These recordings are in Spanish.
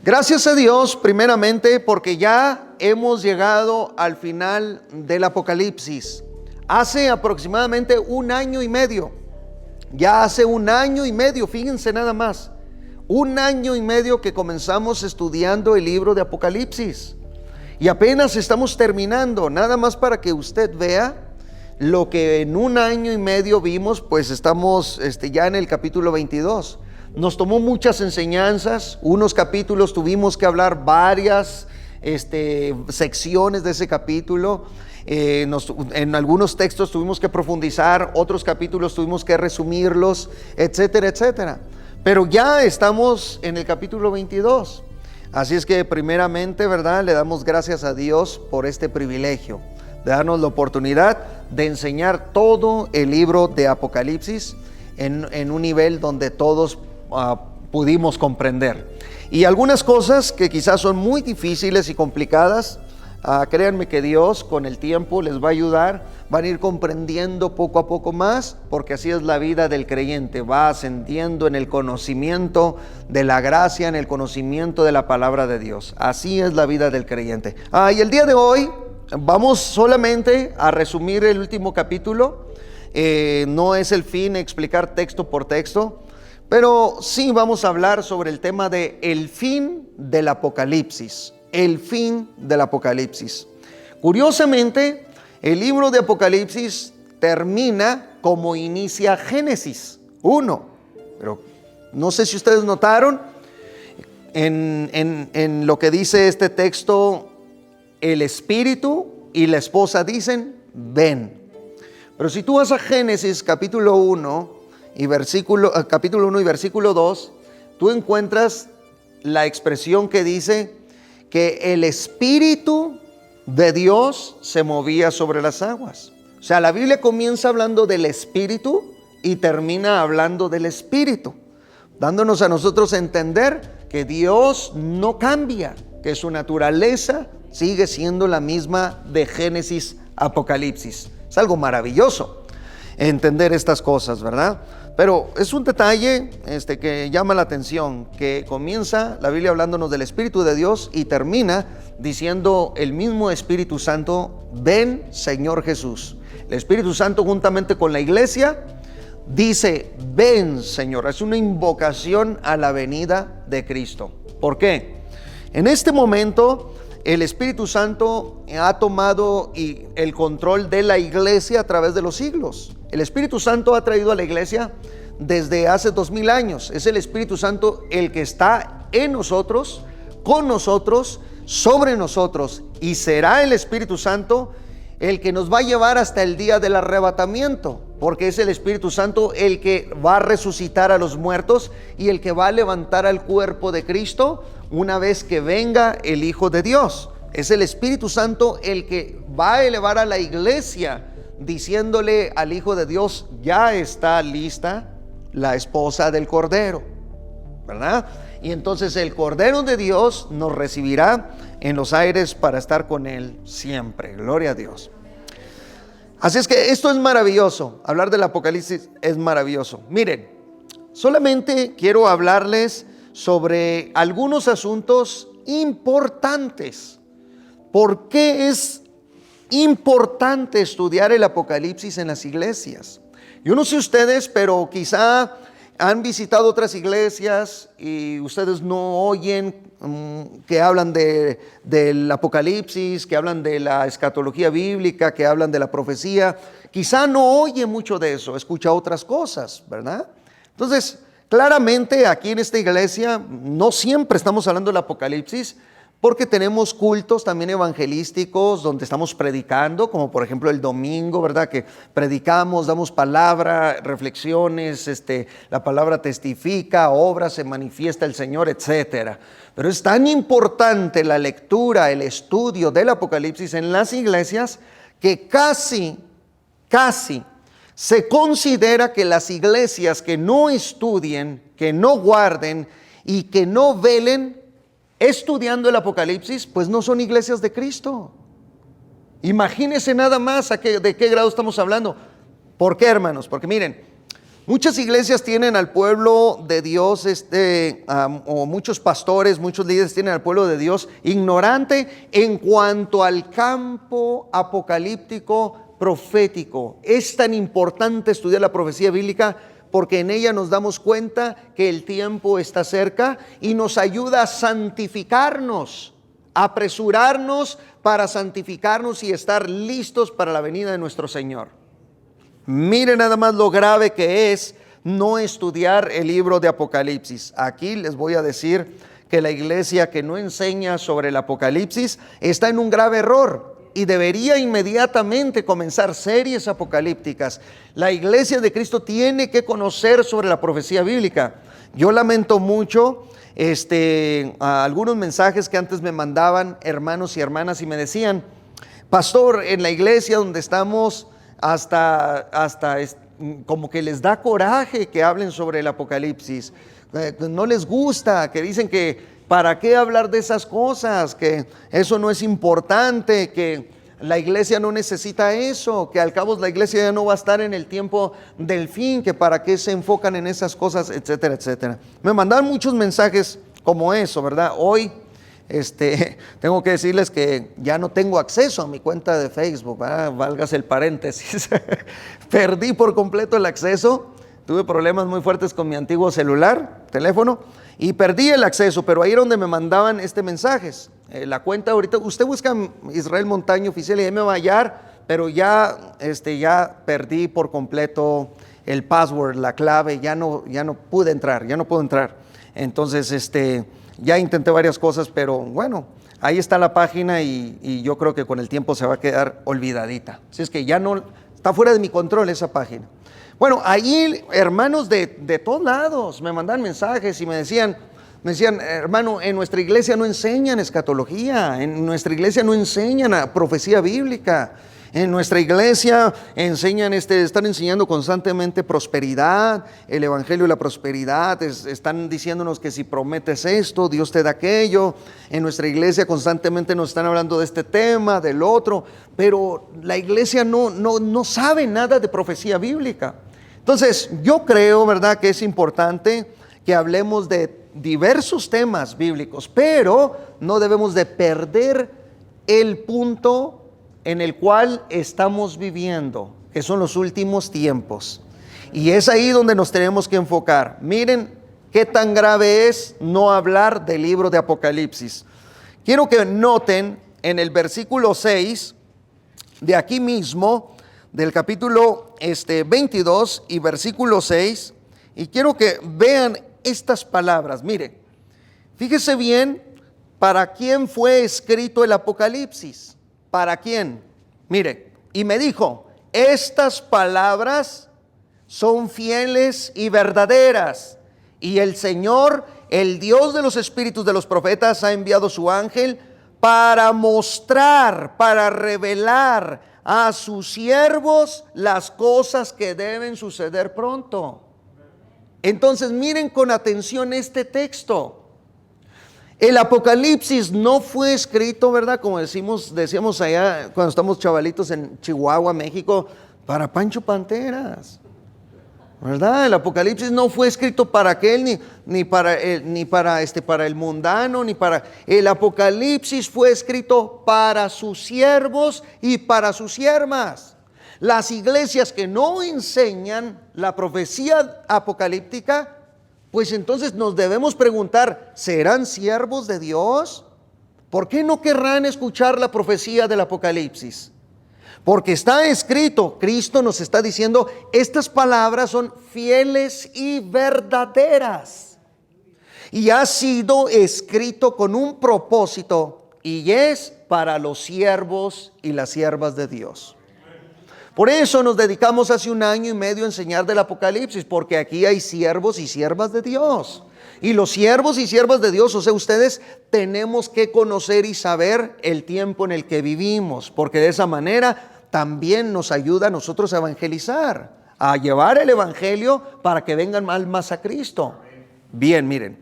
Gracias a Dios, primeramente, porque ya hemos llegado al final del Apocalipsis. Hace aproximadamente 1 año y medio. Ya hace 1 año y medio, fíjense nada más. 1 año y medio que comenzamos estudiando el libro de Apocalipsis. Y apenas estamos terminando, nada más para que usted vea lo que en 1 año y medio vimos, pues estamos ya en el capítulo 22. Nos tomó muchas enseñanzas, unos capítulos tuvimos que hablar varias secciones de ese capítulo. En algunos textos tuvimos que profundizar, otros capítulos tuvimos que resumirlos, etcétera, etcétera. Pero ya estamos en el capítulo 22. Así es que primeramente, ¿verdad? Le damos gracias a Dios por este privilegio de darnos la oportunidad de enseñar todo el libro de Apocalipsis en un nivel donde todos pudimos comprender. Y algunas cosas que quizás son muy difíciles y complicadas, créanme que Dios con el tiempo les va a ayudar, van a ir comprendiendo poco a poco más, porque así es la vida del creyente, va ascendiendo en el conocimiento de la gracia, en el conocimiento de la palabra de Dios. Así es la vida del creyente. Y el día de hoy vamos solamente a resumir el último capítulo. No es el fin explicar texto por texto, pero sí vamos a hablar sobre el tema de el fin del Apocalipsis. El fin del Apocalipsis. Curiosamente, el libro de Apocalipsis termina como inicia Génesis 1. Pero no sé si ustedes notaron en lo que dice este texto, el espíritu y la esposa dicen, ven. Pero si tú vas a Génesis capítulo 1 y capítulo 1 y versículo 2, tú encuentras la expresión que dice que el Espíritu de Dios se movía sobre las aguas. O sea, la Biblia comienza hablando del Espíritu y termina hablando del Espíritu, dándonos a nosotros a entender que Dios no cambia, que su naturaleza sigue siendo la misma de Génesis a Apocalipsis. Es algo maravilloso entender estas cosas, ¿verdad? Pero es un detalle que llama la atención, que comienza la Biblia hablándonos del Espíritu de Dios y termina diciendo el mismo Espíritu Santo, ven Señor Jesús. El Espíritu Santo juntamente con la iglesia dice, ven Señor. Es una invocación a la venida de Cristo. ¿Por qué? En este momento el Espíritu Santo ha tomado el control de la iglesia a través de los siglos. El Espíritu Santo ha traído a la iglesia desde hace 2000 años. Es el Espíritu Santo el que está en nosotros, con nosotros, sobre nosotros. Y será el Espíritu Santo el que nos va a llevar hasta el día del arrebatamiento, porque es el Espíritu Santo el que va a resucitar a los muertos y el que va a levantar al cuerpo de Cristo una vez que venga el Hijo de Dios. Es el Espíritu Santo el que va a elevar a la iglesia diciéndole al Hijo de Dios, ya está lista la esposa del Cordero, ¿verdad? Y entonces el Cordero de Dios nos recibirá en los aires para estar con Él siempre. Gloria a Dios. Así es que esto es maravilloso. Hablar del Apocalipsis es maravilloso. Miren, solamente quiero hablarles sobre algunos asuntos importantes. ¿Por qué es importante estudiar el Apocalipsis en las iglesias? Yo no sé ustedes, pero quizá han visitado otras iglesias y ustedes no oyen que hablan del Apocalipsis, que hablan de la escatología bíblica, que hablan de la profecía. Quizá no oye mucho de eso, escucha otras cosas, ¿verdad? Entonces, claramente aquí en esta iglesia no siempre estamos hablando del Apocalipsis, porque tenemos cultos también evangelísticos donde estamos predicando, como por ejemplo el domingo, ¿verdad? Que predicamos, damos palabra, reflexiones, la palabra testifica, obra, se manifiesta el Señor, etcétera. Pero es tan importante la lectura, el estudio del Apocalipsis en las iglesias que casi se considera que las iglesias que no estudien, que no guarden y que no velen estudiando el Apocalipsis, pues no son iglesias de Cristo. Imagínense nada más de qué grado estamos hablando. ¿Por qué, hermanos? Porque miren, Muchas iglesias tienen al pueblo de Dios, o muchos pastores, muchos líderes tienen al pueblo de Dios ignorante en cuanto al campo apocalíptico profético. Es tan importante estudiar la profecía bíblica porque en ella nos damos cuenta que el tiempo está cerca y nos ayuda a santificarnos, a apresurarnos para santificarnos y estar listos para la venida de nuestro Señor. Miren nada más lo grave que es no estudiar el libro de Apocalipsis. Aquí les voy a decir que la iglesia que no enseña sobre el Apocalipsis está en un grave error y debería inmediatamente comenzar series apocalípticas. La iglesia de Cristo tiene que conocer sobre la profecía bíblica. Yo lamento mucho algunos mensajes que antes me mandaban hermanos y hermanas y me decían: pastor, en la iglesia donde estamos hasta como que les da coraje que hablen sobre el Apocalipsis, no les gusta, que dicen que para qué hablar de esas cosas, que eso no es importante, que la iglesia no necesita eso, que al cabo la iglesia ya no va a estar en el tiempo del fin, que para qué se enfocan en esas cosas, etcétera, etcétera. Me mandaban muchos mensajes como eso, ¿verdad? Hoy tengo que decirles que ya no tengo acceso a mi cuenta de Facebook, válgase el paréntesis. Perdí por completo el acceso. Tuve problemas muy fuertes con mi antiguo teléfono, y perdí el acceso, pero ahí era donde me mandaban mensajes. La cuenta ahorita, usted busca Israel Montaño Oficial y ahí me va a hallar, pero ya perdí por completo el password, la clave, ya no pude entrar, ya no puedo entrar. Entonces, ya intenté varias cosas, pero bueno, ahí está la página y yo creo que con el tiempo se va a quedar olvidadita. Así es que ya no, está fuera de mi control esa página. Bueno, ahí hermanos de todos lados me mandaban mensajes y me decían, hermano, en nuestra iglesia no enseñan escatología, en nuestra iglesia no enseñan a profecía bíblica. En nuestra iglesia están enseñando constantemente prosperidad, el evangelio de la prosperidad, están diciéndonos que si prometes esto, Dios te da aquello. En nuestra iglesia constantemente nos están hablando de este tema, del otro, pero la iglesia no sabe nada de profecía bíblica. Entonces, yo creo, ¿verdad?, que es importante que hablemos de diversos temas bíblicos, pero no debemos de perder el punto en el cual estamos viviendo, que son los últimos tiempos. Y es ahí donde nos tenemos que enfocar. Miren qué tan grave es no hablar del libro de Apocalipsis. Quiero que noten en el versículo 6 de aquí mismo, del capítulo 22 y versículo 6, y quiero que vean estas palabras. Mire, fíjese bien para quién fue escrito el Apocalipsis. ¿Para quién? Mire, y me dijo: estas palabras son fieles y verdaderas, y el Señor, el Dios de los espíritus de los profetas, ha enviado su ángel para mostrar, para revelar a sus siervos las cosas que deben suceder pronto. Entonces miren con atención este texto. El Apocalipsis no fue escrito, ¿verdad?, como decíamos allá cuando estamos chavalitos en Chihuahua, México, para Pancho Panteras, ¿verdad? El Apocalipsis no fue escrito para aquel, ni para el mundano, el Apocalipsis fue escrito para sus siervos y para sus siervas. Las iglesias que no enseñan la profecía apocalíptica, pues entonces nos debemos preguntar, ¿serán siervos de Dios? ¿Por qué no querrán escuchar la profecía del Apocalipsis? Porque está escrito, Cristo nos está diciendo, estas palabras son fieles y verdaderas. Y ha sido escrito con un propósito, y es para los siervos y las siervas de Dios. Por eso nos dedicamos hace 1 año y medio a enseñar del Apocalipsis, porque aquí hay siervos y siervas de Dios. Y los siervos y siervas de Dios, o sea, ustedes tenemos que conocer y saber el tiempo en el que vivimos, porque de esa manera también nos ayuda a nosotros a evangelizar, a llevar el evangelio para que vengan almas a Cristo. Bien, miren.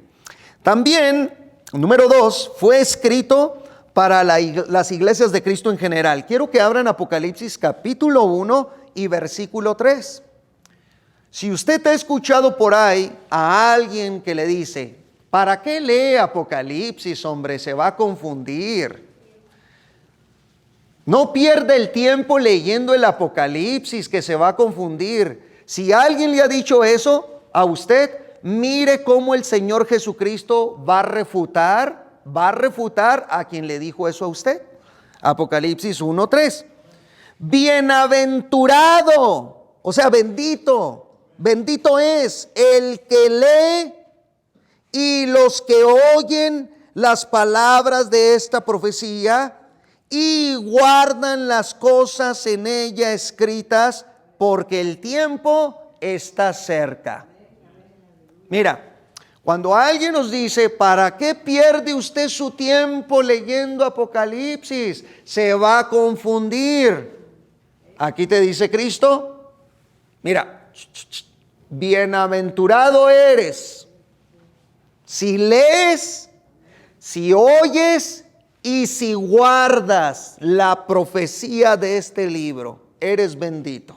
También, número 2, fue escrito para las iglesias de Cristo en general. Quiero que abran Apocalipsis capítulo 1 y versículo 3. Si usted ha escuchado por ahí a alguien que le dice, ¿para qué lee Apocalipsis, hombre? Se va a confundir. No pierda el tiempo leyendo el Apocalipsis, que se va a confundir. Si alguien le ha dicho eso a usted, mire cómo el Señor Jesucristo va a refutar a quien le dijo eso a usted. Apocalipsis 1:3. Bienaventurado, o sea, bendito es el que lee y los que oyen las palabras de esta profecía y guardan las cosas en ella escritas, porque el tiempo está cerca. Mira, cuando alguien nos dice, ¿para qué pierde usted su tiempo leyendo Apocalipsis? Se va a confundir. Aquí te dice Cristo, mira, bienaventurado eres si lees, si oyes y si guardas la profecía de este libro, eres bendito.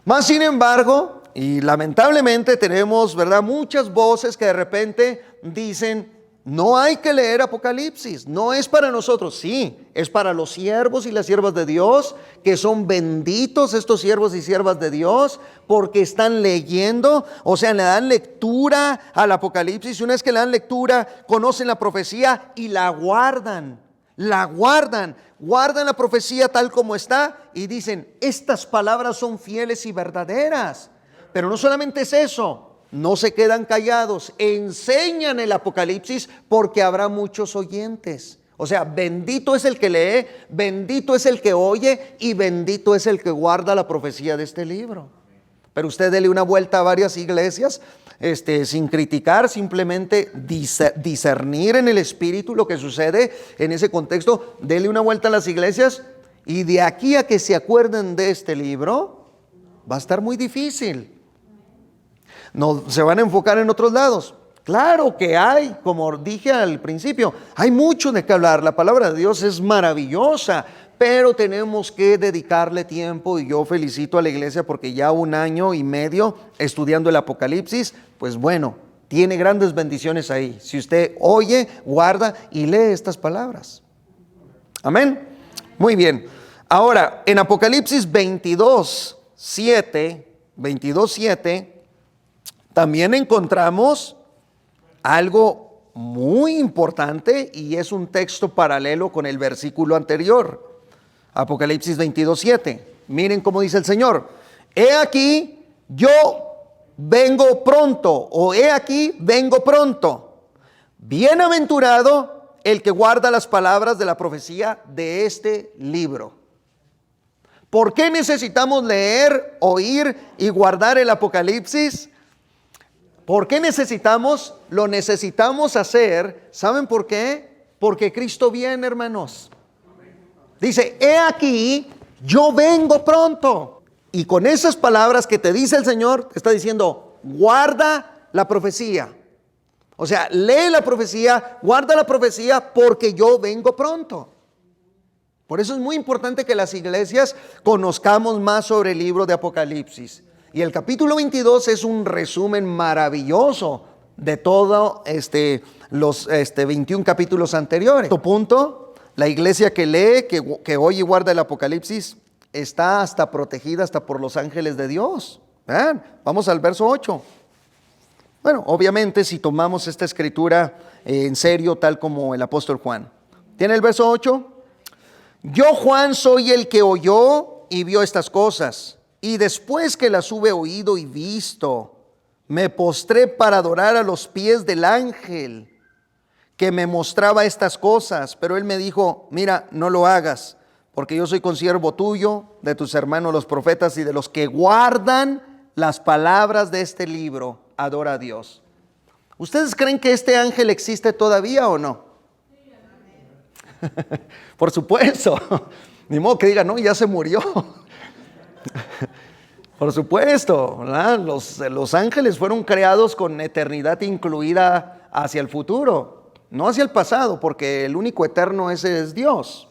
Mas sin embargo, y lamentablemente tenemos, ¿verdad?, muchas voces que de repente dicen, no hay que leer Apocalipsis, no es para nosotros. Sí, es para los siervos y las siervas de Dios, que son benditos estos siervos y siervas de Dios, porque están leyendo, o sea, le dan lectura al Apocalipsis, y una vez que le dan lectura, conocen la profecía y la guardan la profecía tal como está, y dicen, estas palabras son fieles y verdaderas. Pero no solamente es eso, no se quedan callados, enseñan el Apocalipsis, porque habrá muchos oyentes. O sea, bendito es el que lee, bendito es el que oye, y bendito es el que guarda la profecía de este libro. Pero usted dele una vuelta a varias iglesias, sin criticar, simplemente discernir en el espíritu lo que sucede en ese contexto. Dele una vuelta a las iglesias, y de aquí a que se acuerden de este libro, va a estar muy difícil. No se van a enfocar en otros lados. Claro que hay, como dije al principio, hay mucho de qué hablar. La palabra de Dios es maravillosa, pero tenemos que dedicarle tiempo, y yo felicito a la iglesia porque ya 1 año y medio estudiando el Apocalipsis, pues bueno, tiene grandes bendiciones ahí. Si usted oye, guarda y lee estas palabras. Amén. Muy bien. Ahora, en Apocalipsis 22:7, también encontramos algo muy importante, y es un texto paralelo con el versículo anterior. Apocalipsis 22:7. Miren cómo dice el Señor: he aquí yo vengo pronto, o he aquí vengo pronto. Bienaventurado el que guarda las palabras de la profecía de este libro. ¿Por qué necesitamos leer, oír y guardar el Apocalipsis? ¿Por qué necesitamos? Lo necesitamos hacer. ¿Saben por qué? Porque Cristo viene, hermanos. Dice, he aquí, yo vengo pronto. Y con esas palabras que te dice el Señor, te está diciendo, guarda la profecía. O sea, lee la profecía, guarda la profecía, porque yo vengo pronto. Por eso es muy importante que las iglesias conozcamos más sobre el libro de Apocalipsis. Y el capítulo 22 es un resumen maravilloso de todo los 21 capítulos anteriores. Por punto, la iglesia que lee, que oye y guarda el Apocalipsis, está hasta protegida hasta por los ángeles de Dios. ¿Ven? Vamos al verso 8. Bueno, obviamente si tomamos esta escritura en serio, tal como el apóstol Juan. ¿Tiene el verso 8? Yo, Juan, soy el que oyó y vio estas cosas. Y después que las hube oído y visto, me postré para adorar a los pies del ángel que me mostraba estas cosas. Pero él me dijo, mira, no lo hagas, porque yo soy consiervo tuyo, de tus hermanos los profetas y de los que guardan las palabras de este libro. Adora a Dios. ¿Ustedes creen que este ángel existe todavía o no? Por supuesto. Ni modo que diga, no, ya se murió. Por supuesto, ¿verdad? Los ángeles fueron creados con eternidad incluida hacia el futuro, no hacia el pasado, porque el único eterno ese es Dios.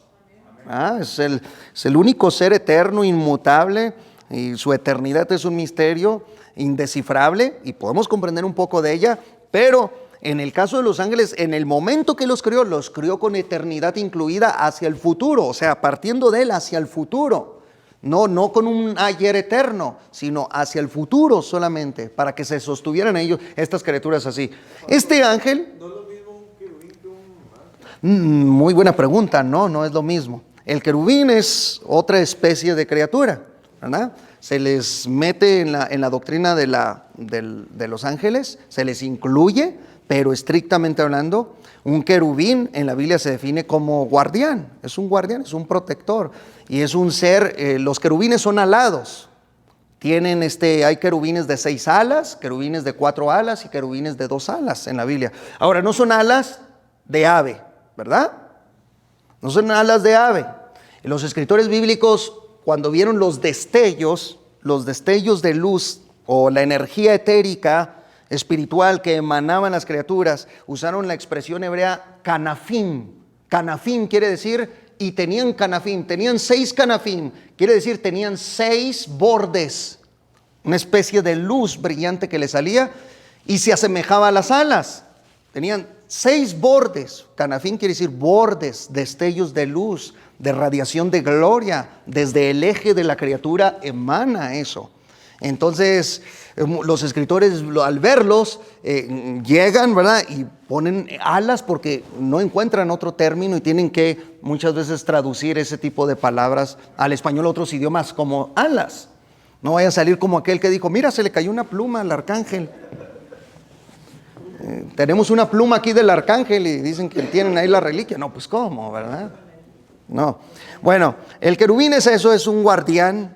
Es el único ser eterno, inmutable, y su eternidad es un misterio indescifrable y podemos comprender un poco de ella, pero en el caso de los ángeles, en el momento que los creó con eternidad incluida hacia el futuro, o sea, partiendo de él hacia el futuro. No con un ayer eterno, sino hacia el futuro solamente, para que se sostuvieran ellos, estas criaturas así. Este ángel... ¿No es lo mismo un querubín que un ángel? Muy buena pregunta, no es lo mismo. El querubín es otra especie de criatura, ¿verdad? Se les mete en la doctrina de los ángeles, se les incluye, pero estrictamente hablando, un querubín en la Biblia se define como guardián, es un protector y es un ser, los querubines son alados, hay querubines de 6 alas, querubines de 4 alas y querubines de 2 alas en la Biblia. Ahora, no son alas de ave, ¿verdad? No son alas de ave. Los escritores bíblicos, cuando vieron los destellos de luz o la energía etérica, espiritual que emanaban las criaturas, usaron la expresión hebrea canafim. Canafim quiere decir, y tenían 6 canafim, quiere decir tenían 6 bordes, una especie de luz brillante que le salía y se asemejaba a las alas. Tenían 6 bordes, canafim quiere decir bordes, destellos de luz, de radiación de gloria, desde el eje de la criatura emana eso. Entonces, los escritores al verlos llegan, ¿verdad? Y ponen alas porque no encuentran otro término y tienen que muchas veces traducir ese tipo de palabras al español a otros idiomas como alas. No vaya a salir como aquel que dijo, mira, se le cayó una pluma al arcángel. Tenemos una pluma aquí del arcángel y dicen que tienen ahí la reliquia. No, pues ¿cómo, verdad? No. Bueno, el querubín es eso, es un guardián.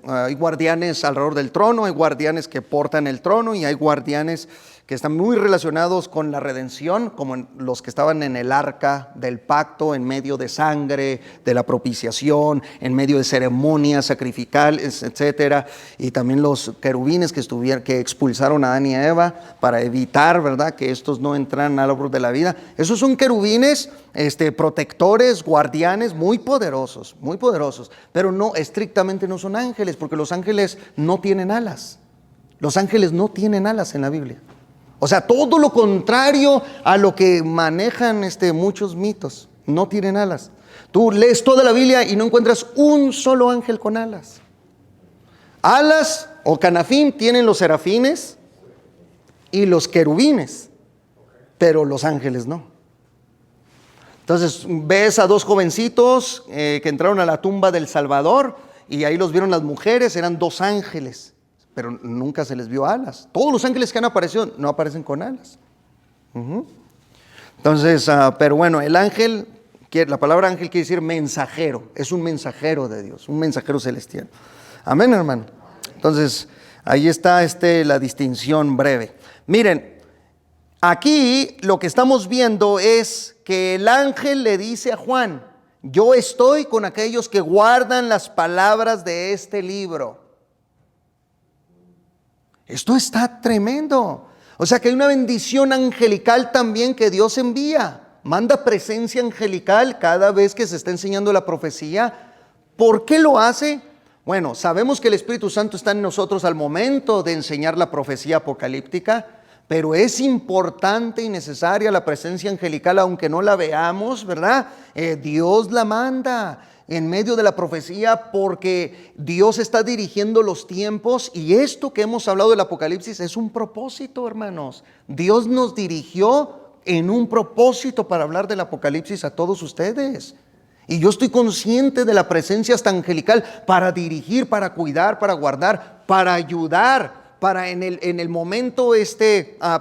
Hay guardianes alrededor del trono, hay guardianes que portan el trono y hay guardianes que están muy relacionados con la redención, como los que estaban en el arca del pacto, en medio de sangre, de la propiciación, en medio de ceremonias sacrificales, etcétera. Y también los querubines que expulsaron a Adán y a Eva para evitar, ¿verdad?, que estos no entraran al árbol de la vida. Esos son querubines protectores, guardianes muy poderosos, pero no estrictamente no son ángeles, porque los ángeles no tienen alas. Los ángeles no tienen alas en la Biblia. O sea, todo lo contrario a lo que manejan muchos mitos. No tienen alas. Tú lees toda la Biblia y no encuentras un solo ángel con alas. Alas o canafín tienen los serafines y los querubines, pero los ángeles no. Entonces ves a 2 jovencitos que entraron a la tumba del Salvador y ahí los vieron las mujeres, eran 2 ángeles. Pero nunca se les vio alas. Todos los ángeles que han aparecido no aparecen con alas. Entonces, pero bueno, el ángel, la palabra ángel quiere decir mensajero. Es un mensajero de Dios, un mensajero celestial. Amén, hermano. Entonces, ahí está la distinción breve. Miren, aquí lo que estamos viendo es que el ángel le dice a Juan, yo estoy con aquellos que guardan las palabras de este libro. Esto está tremendo. O sea que hay una bendición angelical también que Dios envía. Manda presencia angelical cada vez que se está enseñando la profecía. ¿Por qué lo hace? Bueno, sabemos que el Espíritu Santo está en nosotros al momento de enseñar la profecía apocalíptica, pero es importante y necesaria la presencia angelical, aunque no la veamos, ¿verdad? Dios la manda en medio de la profecía porque Dios está dirigiendo los tiempos y esto que hemos hablado del Apocalipsis es un propósito, hermanos. Dios nos dirigió en un propósito para hablar del Apocalipsis a todos ustedes. Y yo estoy consciente de la presencia hasta angelical para dirigir, para cuidar, para guardar, para ayudar, para en el momento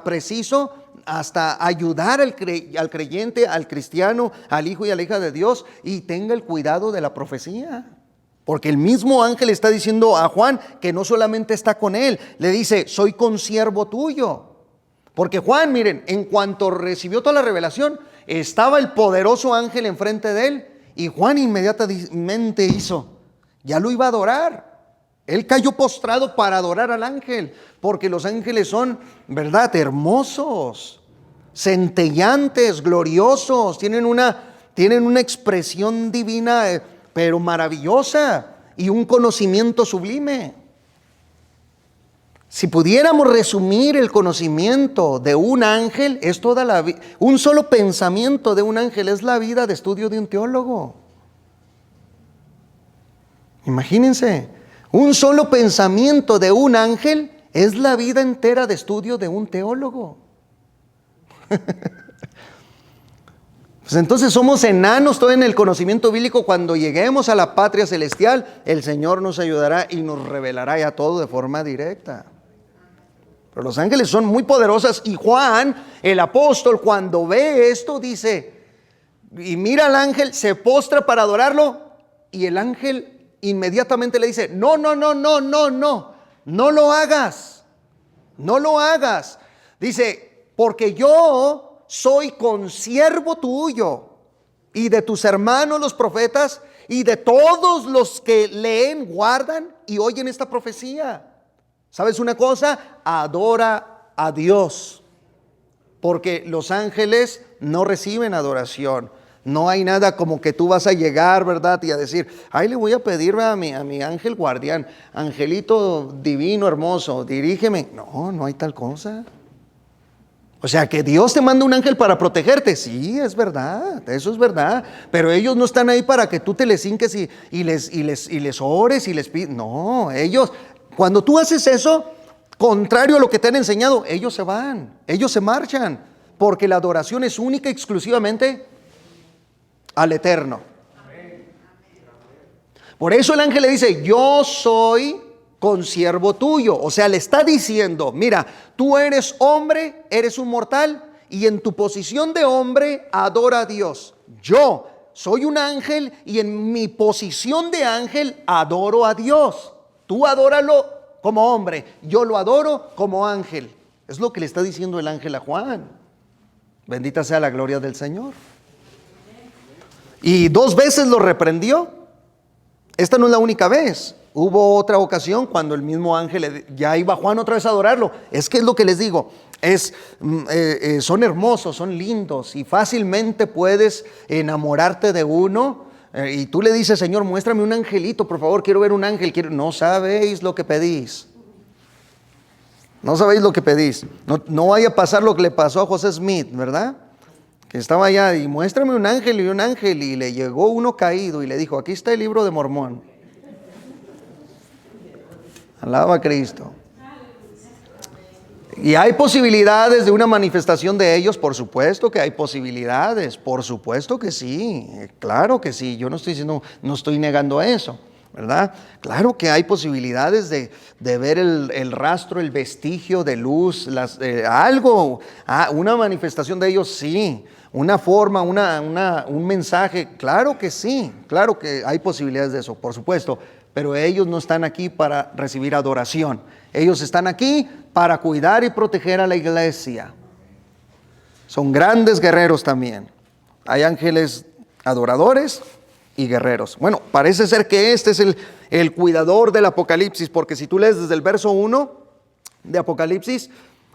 preciso, hasta ayudar al creyente, al cristiano, al hijo y a la hija de Dios, y tenga el cuidado de la profecía. Porque el mismo ángel está diciendo a Juan que no solamente está con él, le dice, soy consiervo tuyo. Porque Juan, miren, en cuanto recibió toda la revelación, estaba el poderoso ángel enfrente de él, y Juan inmediatamente ya lo iba a adorar. Él cayó postrado para adorar al ángel, porque los ángeles son, ¿verdad?, hermosos, centellantes, gloriosos, tienen una expresión divina, pero maravillosa. y un conocimiento sublime. Si pudiéramos resumir el conocimiento de un ángel, es toda la vida. Un solo pensamiento de un ángel es la vida de estudio de un teólogo. Imagínense, un solo pensamiento de un ángel es la vida entera de estudio de un teólogo. Pues entonces somos enanos todo en el conocimiento bíblico. Cuando lleguemos a la patria celestial, el Señor nos ayudará y nos revelará ya todo de forma directa. Pero los ángeles son muy poderosas, y Juan, el apóstol, cuando ve esto, dice, y mira al ángel, se postra para adorarlo, y el ángel inmediatamente le dice, no lo hagas, no lo hagas. Dice, porque yo soy consiervo tuyo y de tus hermanos los profetas y de todos los que leen, guardan y oyen esta profecía. ¿Sabes una cosa? Adora a Dios, porque los ángeles no reciben adoración. No hay nada como que tú vas a llegar, ¿verdad? Y a decir, ay, le voy a pedir a mi ángel guardián, angelito divino, hermoso, dirígeme. No hay tal cosa. O sea, que Dios te manda un ángel para protegerte, sí, es verdad, eso es verdad. Pero ellos no están ahí para que tú te les hinques y les ores y les pides. No, ellos... Cuando tú haces eso, contrario a lo que te han enseñado, ellos se van, ellos se marchan, porque la adoración es única y exclusivamente al Eterno. Por eso el ángel le dice, yo soy consiervo tuyo. O sea, le está diciendo, mira, tú eres hombre, eres un mortal, y en tu posición de hombre adora a Dios. Yo soy un ángel y en mi posición de ángel adoro a Dios. Tú adóralo como hombre, yo lo adoro como ángel. Es lo que le está diciendo el ángel a Juan. Bendita sea la gloria del Señor. Y 2 veces lo reprendió. Esta no es la única vez. Hubo otra ocasión cuando el mismo ángel ya iba Juan otra vez a adorarlo. Es que es lo que les digo. Son hermosos, son lindos y fácilmente puedes enamorarte de uno. Y tú le dices, Señor, muéstrame un angelito, por favor, quiero ver un ángel. No sabéis lo que pedís. No sabéis lo que pedís. No vaya a pasar lo que le pasó a José Smith, ¿verdad? Que estaba allá y muéstrame un ángel, y le llegó uno caído y le dijo, aquí está el libro de Mormón. Alaba a Cristo. ¿Y hay posibilidades de una manifestación de ellos? Por supuesto que hay posibilidades, por supuesto que sí, claro que sí. Yo no estoy diciendo, no estoy negando eso, ¿verdad? Claro que hay posibilidades de ver el rastro, el vestigio de luz, algo, una manifestación de ellos, sí. Una forma, un mensaje, claro que sí, claro que hay posibilidades de eso, por supuesto. Pero ellos no están aquí para recibir adoración. Ellos están aquí para cuidar y proteger a la iglesia. Son grandes guerreros también. Hay ángeles adoradores y guerreros. Bueno, parece ser que este es el cuidador del Apocalipsis, porque si tú lees desde el verso 1 de Apocalipsis,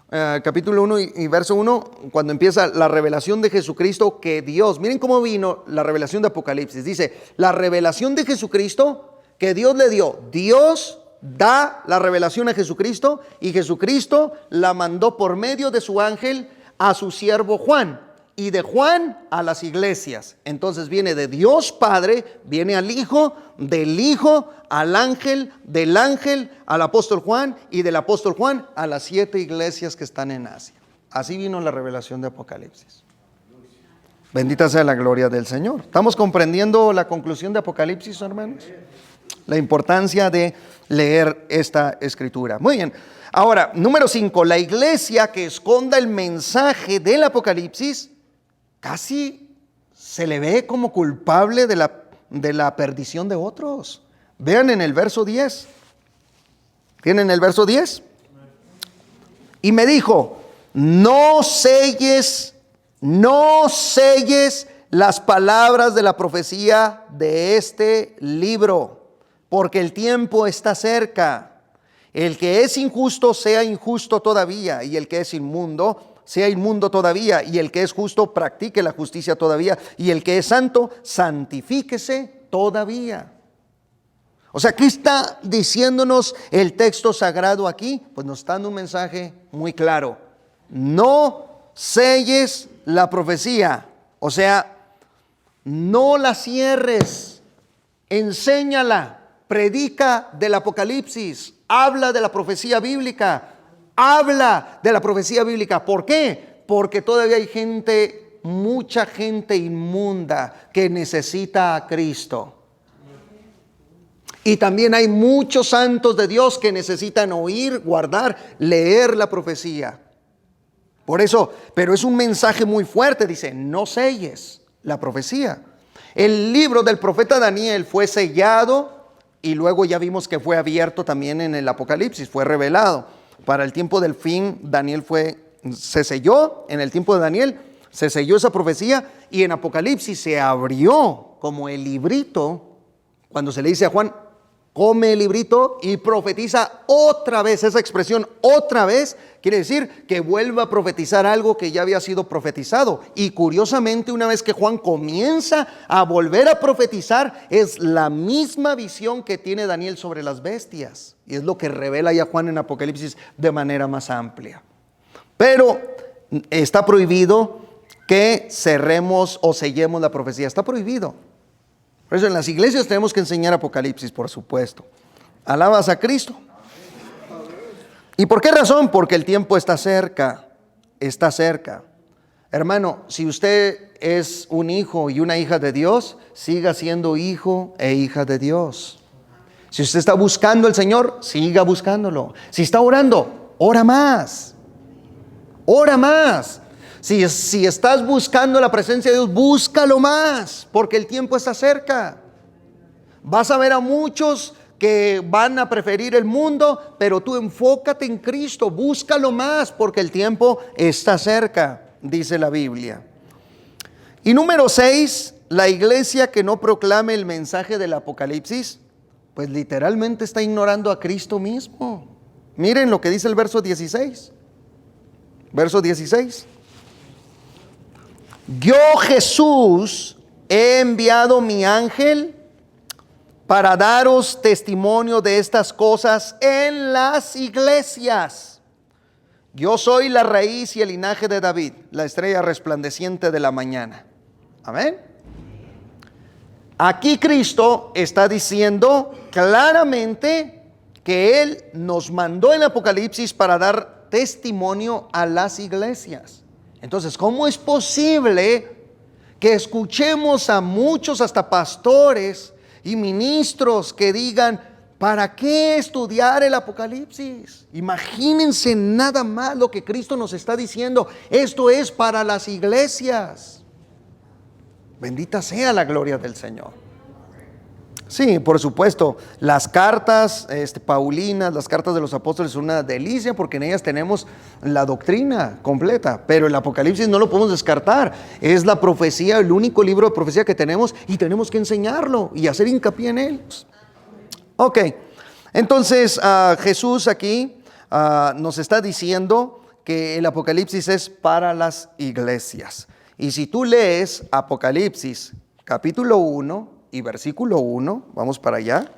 capítulo 1 y verso 1, cuando empieza la revelación de Jesucristo, que Dios, miren cómo vino la revelación de Apocalipsis. Dice, la revelación de Jesucristo que Dios le dio. Dios da la revelación a Jesucristo y Jesucristo la mandó por medio de su ángel a su siervo Juan, y de Juan a las iglesias. Entonces viene de Dios Padre, viene al Hijo, del Hijo al ángel, del ángel al apóstol Juan, y del apóstol Juan a las 7 iglesias que están en Asia. Así vino la revelación de Apocalipsis. Bendita sea la gloria del Señor. ¿Estamos comprendiendo la conclusión de Apocalipsis, hermanos? La importancia de leer esta escritura. Muy bien. Ahora, número 5, la iglesia que esconda el mensaje del Apocalipsis casi se le ve como culpable de la perdición de otros. Vean en el verso 10. ¿Tienen el verso 10? Y me dijo, no selles las palabras de la profecía de este libro, porque el tiempo está cerca. El que es injusto sea injusto todavía, y el que es inmundo sea inmundo todavía, y el que es justo practique la justicia todavía, y el que es santo santifíquese todavía. O sea, ¿qué está diciéndonos el texto sagrado aquí? Pues nos está dando un mensaje muy claro. No selles la profecía. O sea, no la cierres. Enséñala. Predica del Apocalipsis. Habla de la profecía bíblica. Habla de la profecía bíblica. ¿Por qué? Porque todavía hay gente, mucha gente inmunda que necesita a Cristo. Y también hay muchos santos de Dios que necesitan oír, guardar, leer la profecía. Por eso, pero es un mensaje muy fuerte, dice, no selles la profecía. El libro del profeta Daniel fue sellado y luego ya vimos que fue abierto también en el Apocalipsis, fue revelado. Para el tiempo del fin, se selló, en el tiempo de Daniel, se selló esa profecía y en Apocalipsis se abrió como el librito, cuando se le dice a Juan, come el librito y profetiza otra vez. Esa expresión otra vez quiere decir que vuelva a profetizar algo que ya había sido profetizado. Y curiosamente, una vez que Juan comienza a volver a profetizar, es la misma visión que tiene Daniel sobre las bestias. Y es lo que revela ya Juan en Apocalipsis de manera más amplia. Pero está prohibido que cerremos o sellemos la profecía. Está prohibido. Por eso en las iglesias tenemos que enseñar Apocalipsis, por supuesto. ¿Alabas a Cristo? ¿Y por qué razón? Porque el tiempo está cerca. Está cerca. Hermano, si usted es un hijo y una hija de Dios, siga siendo hijo e hija de Dios. Si usted está buscando al Señor, siga buscándolo. Si está orando, ora más. Ora más. Si estás buscando la presencia de Dios, búscalo más, porque el tiempo está cerca. Vas a ver a muchos que van a preferir el mundo, pero tú enfócate en Cristo, búscalo más, porque el tiempo está cerca, dice la Biblia. Y número 6, la iglesia que no proclame el mensaje del Apocalipsis, pues literalmente está ignorando a Cristo mismo. Miren lo que dice el verso 16. Verso 16. Yo, Jesús, he enviado mi ángel para daros testimonio de estas cosas en las iglesias. Yo soy la raíz y el linaje de David, la estrella resplandeciente de la mañana. Amén. Aquí Cristo está diciendo claramente que Él nos mandó en Apocalipsis para dar testimonio a las iglesias. Entonces, ¿cómo es posible que escuchemos a muchos, hasta pastores y ministros, que digan, ¿para qué estudiar el Apocalipsis? Imagínense nada más lo que Cristo nos está diciendo. Esto es para las iglesias. Bendita sea la gloria del Señor. Sí, por supuesto, las cartas paulinas, las cartas de los apóstoles son una delicia porque en ellas tenemos la doctrina completa, pero el Apocalipsis no lo podemos descartar. Es la profecía, el único libro de profecía que tenemos y tenemos que enseñarlo y hacer hincapié en él. Ok, entonces Jesús aquí nos está diciendo que el Apocalipsis es para las iglesias. Y si tú lees Apocalipsis capítulo 1 y versículo 1, vamos para allá.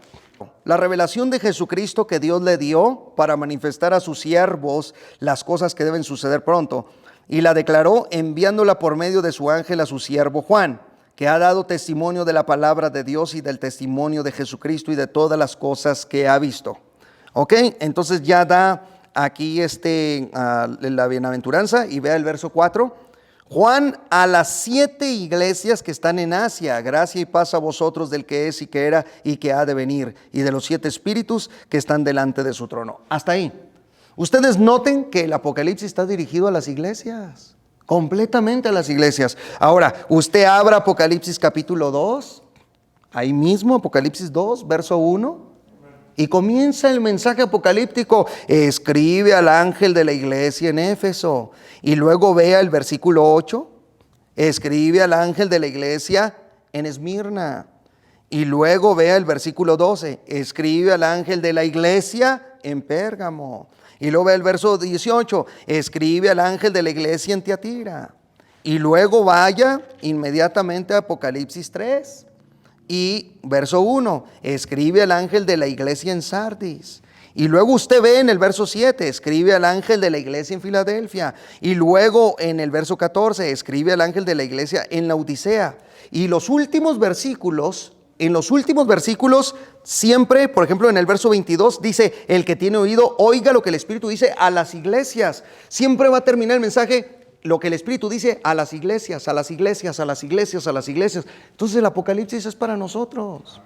La revelación de Jesucristo que Dios le dio para manifestar a sus siervos las cosas que deben suceder pronto, y la declaró enviándola por medio de su ángel a su siervo Juan, que ha dado testimonio de la palabra de Dios y del testimonio de Jesucristo y de todas las cosas que ha visto. Ok, entonces ya da aquí la bienaventuranza, y vea el verso 4. Juan, a las 7 iglesias que están en Asia, gracia y paz a vosotros del que es y que era y que ha de venir, y de los 7 espíritus que están delante de su trono. Hasta ahí. Ustedes noten que el Apocalipsis está dirigido a las iglesias, completamente a las iglesias. Ahora, usted abra Apocalipsis capítulo 2, ahí mismo, Apocalipsis 2, verso 1. Y comienza el mensaje apocalíptico. Escribe al ángel de la iglesia en Éfeso. Y luego vea el versículo 8. Escribe al ángel de la iglesia en Esmirna. Y luego vea el versículo 12. Escribe al ángel de la iglesia en Pérgamo. Y luego vea el verso 18. Escribe al ángel de la iglesia en Tiatira. Y luego vaya inmediatamente a Apocalipsis 3. Y verso 1, escribe al ángel de la iglesia en Sardis. Y luego usted ve en el verso 7, escribe al ángel de la iglesia en Filadelfia. Y luego en el verso 14, escribe al ángel de la iglesia en Laodicea. Y en los últimos versículos, siempre, por ejemplo, en el verso 22, dice, el que tiene oído, oiga lo que el Espíritu dice a las iglesias. Siempre va a terminar el mensaje, lo que el Espíritu dice a las iglesias, a las iglesias, a las iglesias, a las iglesias. Entonces el Apocalipsis es para nosotros.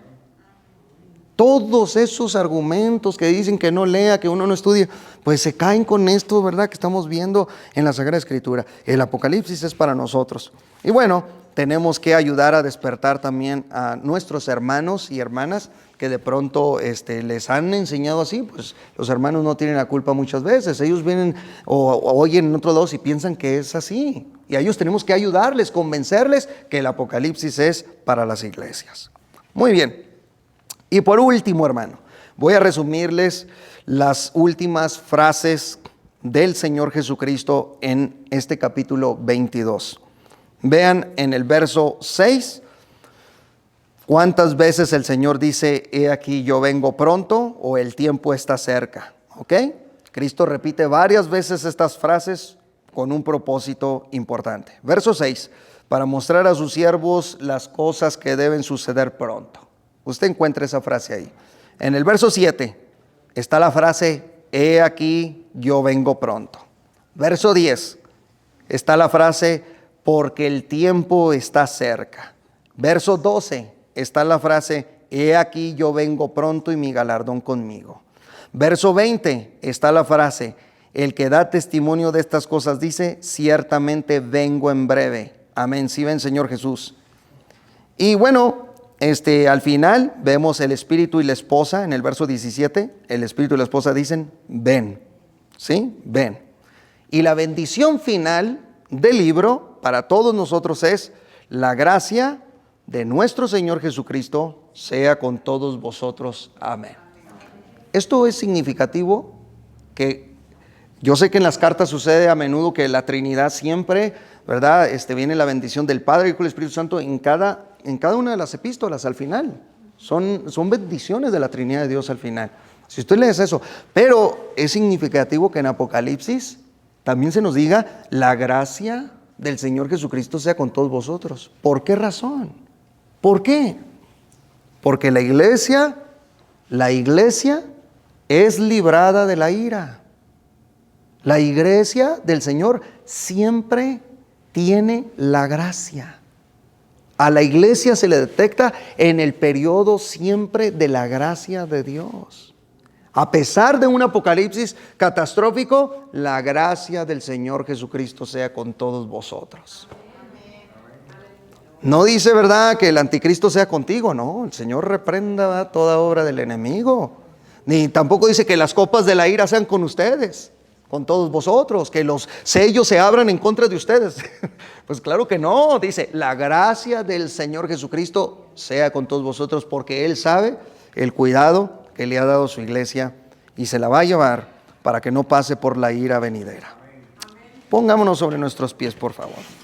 Todos esos argumentos que dicen que no lea, que uno no estudie, pues se caen con esto, ¿verdad?, que estamos viendo en la Sagrada Escritura. El Apocalipsis es para nosotros. Y bueno, tenemos que ayudar a despertar también a nuestros hermanos y hermanas que de pronto les han enseñado así. Pues los hermanos no tienen la culpa muchas veces. Ellos vienen o oyen en otros lados y piensan que es así. Y a ellos tenemos que ayudarles, convencerles que el Apocalipsis es para las iglesias. Muy bien. Y por último, hermano, voy a resumirles las últimas frases del Señor Jesucristo en este capítulo 22. Vean en el verso 6, cuántas veces el Señor dice, he aquí yo vengo pronto, o el tiempo está cerca. ¿Ok? Cristo repite varias veces estas frases con un propósito importante. Verso 6, para mostrar a sus siervos las cosas que deben suceder pronto. Usted encuentra esa frase ahí. En el verso 7 está la frase, he aquí yo vengo pronto. Verso 10 está la frase, porque el tiempo está cerca. Verso 12 está la frase, he aquí yo vengo pronto y mi galardón conmigo. Verso 20 está la frase, el que da testimonio de estas cosas dice, ciertamente vengo en breve. Amén. Sí, ven, Señor Jesús. Y bueno, al final vemos el Espíritu y la esposa en el verso 17. El Espíritu y la esposa dicen, ven. ¿Sí? Ven. Y la bendición final del libro para todos nosotros es, la gracia de nuestro Señor Jesucristo sea con todos vosotros. Amén. Esto es significativo, que yo sé que en las cartas sucede a menudo que la Trinidad siempre, ¿verdad? Viene la bendición del Padre, Hijo y el Espíritu Santo en cada una de las epístolas al final. Son bendiciones de la Trinidad de Dios al final. Si usted lee eso, pero es significativo que en Apocalipsis también se nos diga, la gracia del Señor Jesucristo sea con todos vosotros. ¿Por qué razón? ¿Por qué? Porque la iglesia es librada de la ira. La iglesia del Señor siempre tiene la gracia. A la iglesia se le detecta en el periodo siempre de la gracia de Dios. A pesar de un apocalipsis catastrófico, la gracia del Señor Jesucristo sea con todos vosotros. No dice, ¿verdad?, que el anticristo sea contigo. No, el Señor reprenda toda obra del enemigo. Ni tampoco dice que las copas de la ira sean con ustedes, con todos vosotros, que los sellos se abran en contra de ustedes. Pues claro que no, dice, la gracia del Señor Jesucristo sea con todos vosotros, porque Él sabe el cuidado que le ha dado su iglesia y se la va a llevar para que no pase por la ira venidera. Pongámonos sobre nuestros pies, por favor.